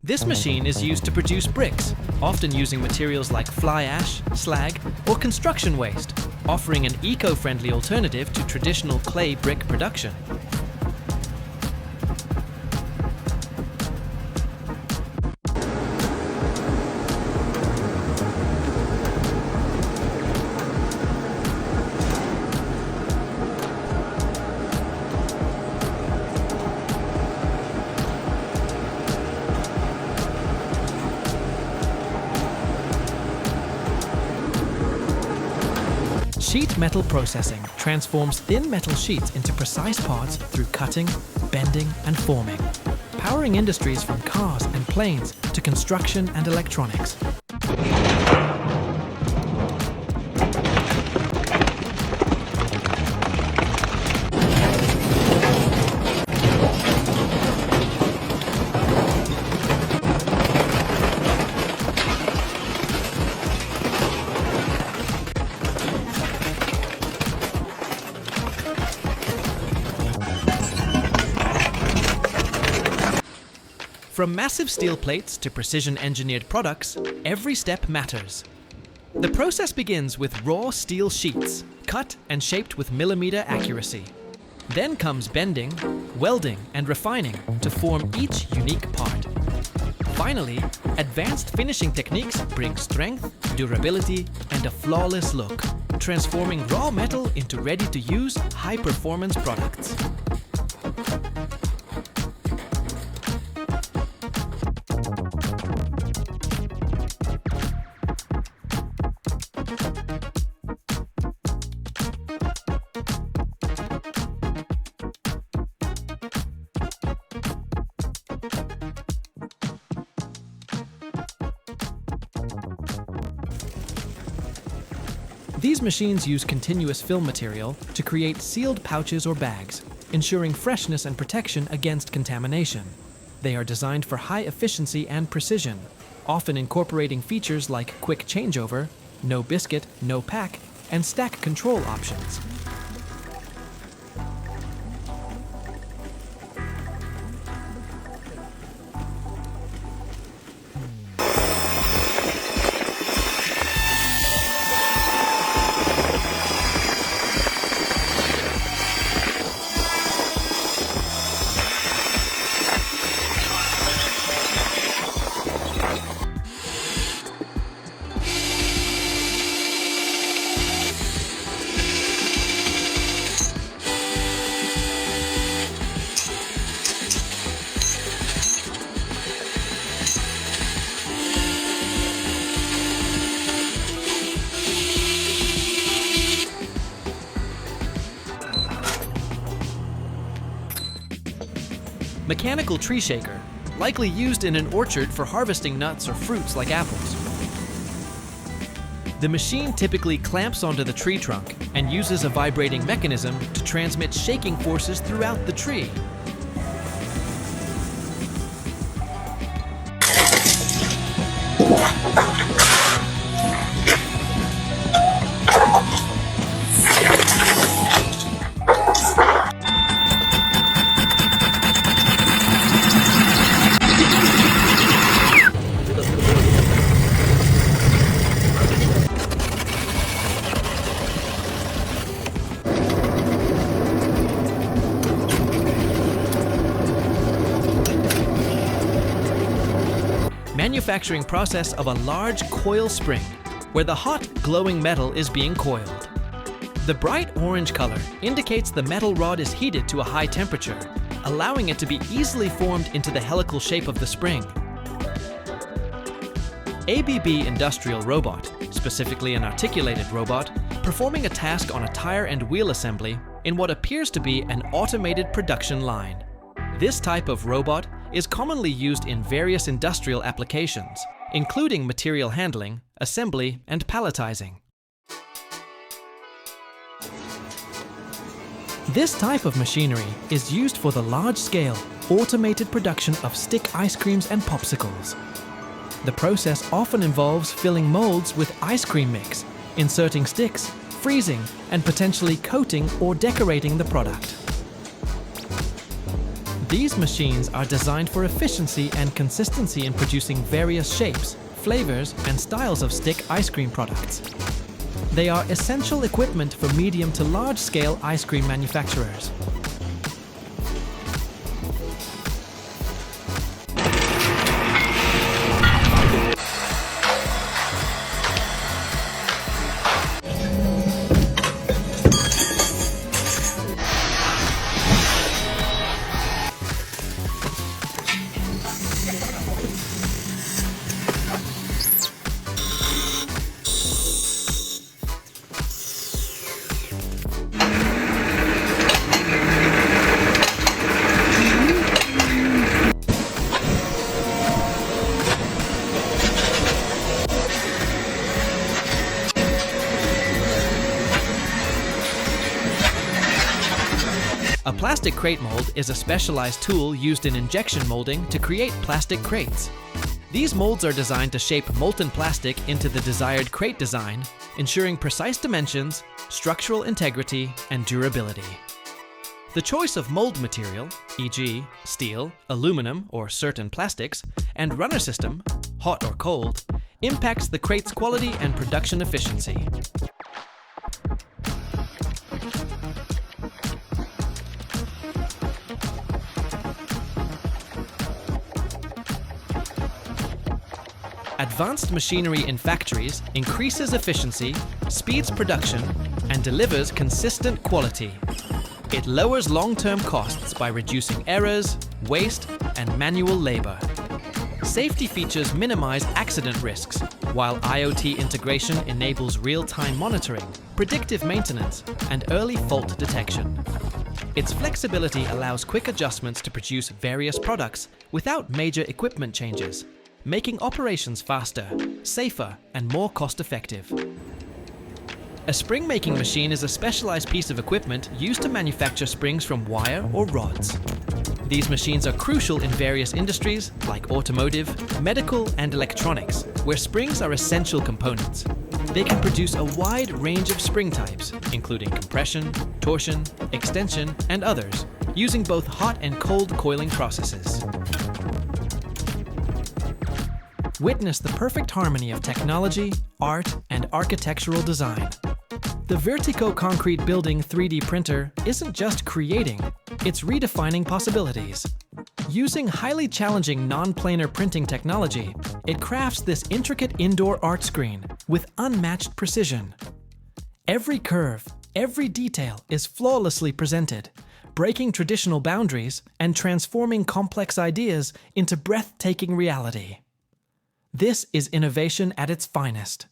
This machine is used to produce bricks, often using materials like fly ash, slag, or construction waste, offering an eco-friendly alternative to traditional clay brick production. Sheet metal processing transforms thin metal sheets into precise parts through cutting, bending, and forming, powering industries from cars and planes to construction and electronics. From massive steel plates to precision-engineered products, every step matters. The process begins with raw steel sheets, cut and shaped with millimeter accuracy. Then comes bending, welding, and refining to form each unique part. Finally, advanced finishing techniques bring strength, durability, and a flawless look, transforming raw metal into ready-to-use, high-performance products. These machines use continuous film material to create sealed pouches or bags, ensuring freshness and protection against contamination. They are designed for high efficiency and precision, often incorporating features like quick changeover, no biscuit, no pack, and stack control options. Mechanical tree shaker, likely used in an orchard for harvesting nuts or fruits like apples. The machine typically clamps onto the tree trunk and uses a vibrating mechanism to transmit shaking forces throughout the tree. Manufacturing process of a large coil spring, where the hot, glowing metal is being coiled. The bright orange color indicates the metal rod is heated to a high temperature, allowing it to be easily formed into the helical shape of the spring. ABB Industrial Robot, specifically an articulated robot, performing a task on a tire and wheel assembly in what appears to be an automated production line. This type of robot is commonly used in various industrial applications, including material handling, assembly, and palletizing. This type of machinery is used for the large-scale, automated production of stick ice creams and popsicles. The process often involves filling molds with ice cream mix, inserting sticks, freezing, and potentially coating or decorating the product. These machines are designed for efficiency and consistency in producing various shapes, flavors, and styles of stick ice cream products. They are essential equipment for medium to large-scale ice cream manufacturers. A plastic crate mold is a specialized tool used in injection molding to create plastic crates. These molds are designed to shape molten plastic into the desired crate design, ensuring precise dimensions, structural integrity, and durability. The choice of mold material, e.g., steel, aluminum, or certain plastics, and runner system, hot or cold, impacts the crate's quality and production efficiency. Advanced machinery in factories increases efficiency, speeds production, and delivers consistent quality. It lowers long-term costs by reducing errors, waste, and manual labor. Safety features minimize accident risks, while IoT integration enables real-time monitoring, predictive maintenance, and early fault detection. Its flexibility allows quick adjustments to produce various products without major equipment changes, making operations faster, safer, and more cost-effective. A spring-making machine is a specialized piece of equipment used to manufacture springs from wire or rods. These machines are crucial in various industries like automotive, medical, and electronics, where springs are essential components. They can produce a wide range of spring types, including compression, torsion, extension, and others, using both hot and cold coiling processes. Witness the perfect harmony of technology, art, and architectural design. The Vertico Concrete Building 3D printer isn't just creating, it's redefining possibilities. Using highly challenging non-planar printing technology, it crafts this intricate indoor art screen with unmatched precision. Every curve, every detail is flawlessly presented, breaking traditional boundaries and transforming complex ideas into breathtaking reality. This is innovation at its finest.